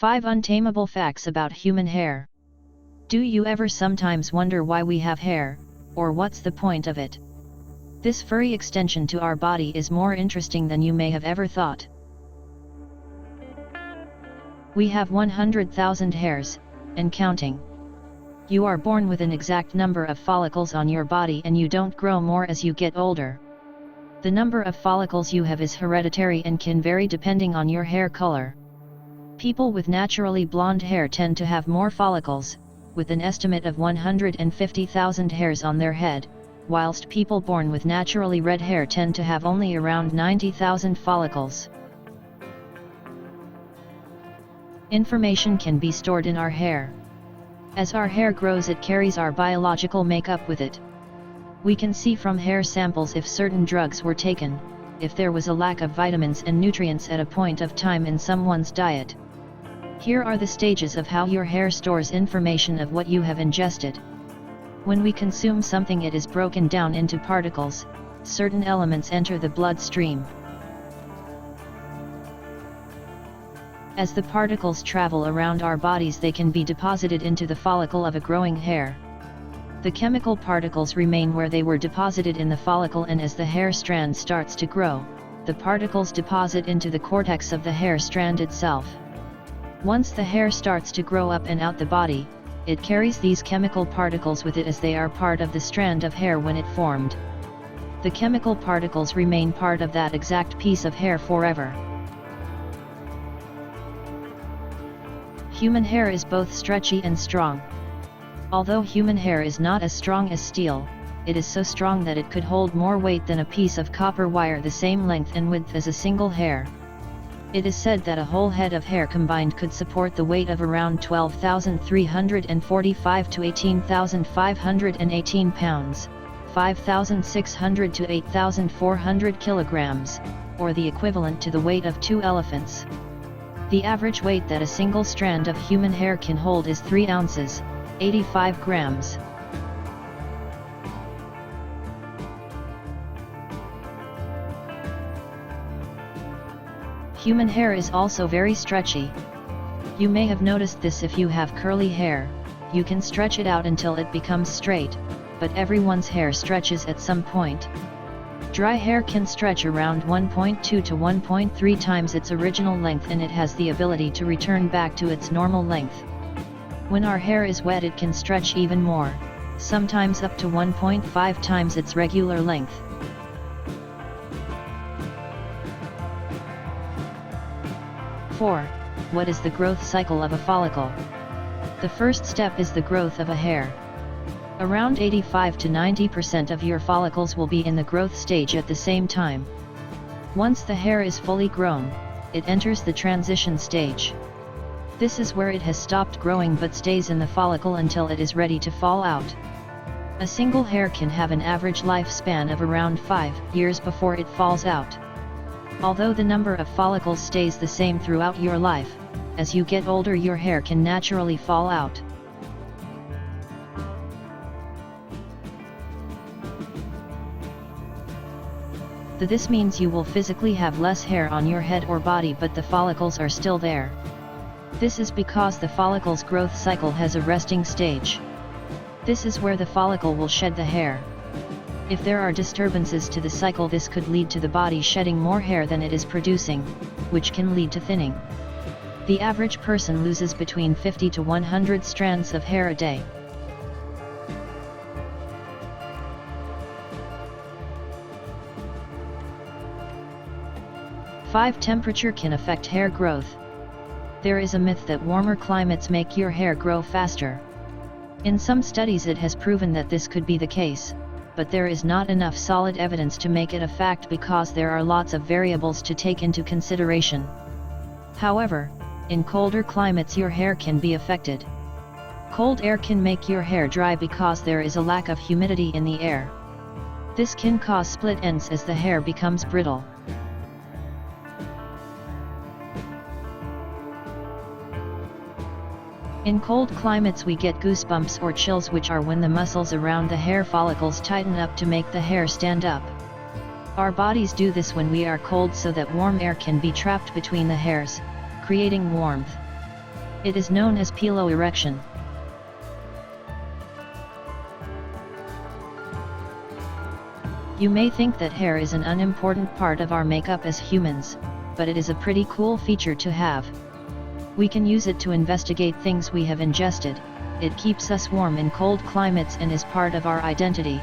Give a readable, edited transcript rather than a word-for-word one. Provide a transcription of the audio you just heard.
5 Untameable Facts About Human Hair. Do you ever sometimes wonder why we have hair, or what's the point of it? This furry extension to our body is more interesting than you may have ever thought. We have 100,000 hairs, and counting. You are born with an exact number of follicles on your body and you don't grow more as you get older. The number of follicles you have is hereditary and can vary depending on your hair color. People with naturally blonde hair tend to have more follicles, with an estimate of 150,000 hairs on their head, whilst people born with naturally red hair tend to have only around 90,000 follicles. Information can be stored in our hair. As our hair grows, it carries our biological makeup with it. We can see from hair samples if certain drugs were taken, if there was a lack of vitamins and nutrients at a point of time in someone's diet. Here are the stages of how your hair stores information of what you have ingested. When we consume something, it is broken down into particles. Certain elements enter the bloodstream. As the particles travel around our bodies, they can be deposited into the follicle of a growing hair. The chemical particles remain where they were deposited in the follicle, and as the hair strand starts to grow, the particles deposit into the cortex of the hair strand itself. Once the hair starts to grow up and out the body, it carries these chemical particles with it as they are part of the strand of hair when it formed. The chemical particles remain part of that exact piece of hair forever. Human hair is both stretchy and strong. Although human hair is not as strong as steel, it is so strong that it could hold more weight than a piece of copper wire the same length and width as a single hair. It is said that a whole head of hair combined could support the weight of around 12,345 to 18,518 pounds, 5,600 to 8,400 kilograms, or the equivalent to the weight of 2 elephants. The average weight that a single strand of human hair can hold is 3 ounces, 85 grams. Human hair is also very stretchy. You may have noticed this if you have curly hair. You can stretch it out until it becomes straight, but everyone's hair stretches at some point. Dry hair can stretch around 1.2 to 1.3 times its original length, and it has the ability to return back to its normal length. When our hair is wet, it can stretch even more, sometimes up to 1.5 times its regular length. What is the growth cycle of a follicle? The first step is the growth of a hair. Around 85 to 90% of your follicles will be in the growth stage at the same time. Once the hair is fully grown, it enters the transition stage. This is where it has stopped growing but stays in the follicle until it is ready to fall out. A single hair can have an average lifespan of around 5 years before it falls out. Although the number of follicles stays the same throughout your life, as you get older your hair can naturally fall out. This means you will physically have less hair on your head or body, but the follicles are still there. This is because the follicle's growth cycle has a resting stage. This is where the follicle will shed the hair. If there are disturbances to the cycle, this could lead to the body shedding more hair than it is producing, which can lead to thinning. The average person loses between 50 to 100 strands of hair a day. Temperature can affect hair growth. There is a myth that warmer climates make your hair grow faster. In some studies it has proven that this could be the case, but there is not enough solid evidence to make it a fact because there are lots of variables to take into consideration. However, in colder climates your hair can be affected. Cold air can make your hair dry because there is a lack of humidity in the air. This can cause split ends as the hair becomes brittle. In cold climates we get goosebumps or chills, which are when the muscles around the hair follicles tighten up to make the hair stand up. Our bodies do this when we are cold so that warm air can be trapped between the hairs, creating warmth. It is known as piloerection. You may think that hair is an unimportant part of our makeup as humans, but it is a pretty cool feature to have. We can use it to investigate things we have ingested, it keeps us warm in cold climates and is part of our identity.